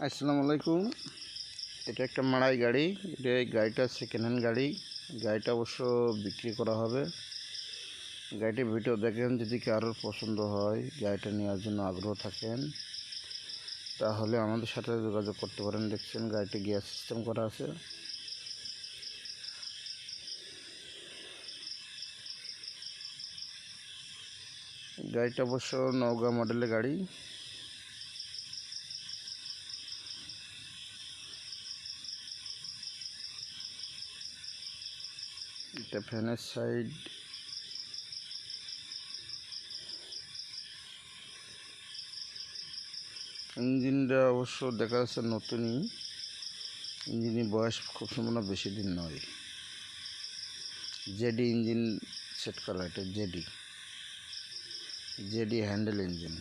আসসালামু আলাইকুম। এটা একটা মাড়াই গাড়ি। এই গাড়িটা সেকেন্ড হ্যান্ড গাড়ি। গাড়িটা অবশ্য বিক্রি করা হবে। গাড়িটির ভিডিও দেখেন, যদি কারোর পছন্দ হয়, গাড়িটা নেওয়ার জন্য আগ্রহ থাকেন, তাহলে আমাদের সাথে যোগাযোগ করতে পারেন। দেখছেন গাড়িটি গিয়ার সিস্টেম করা আছে। গাড়িটা অবশ্য নওগাঁ মডেলের গাড়ি। এটা ফ্যানের সাইড। ইঞ্জিনটা অবশ্য দেখা যাচ্ছে নতুনই। ইঞ্জিনের বয়স খুব সম্ভবত বেশি দিন নয়। জেডি ইঞ্জিন সেট করা, এটা জেডি হ্যান্ডেল ইঞ্জিন।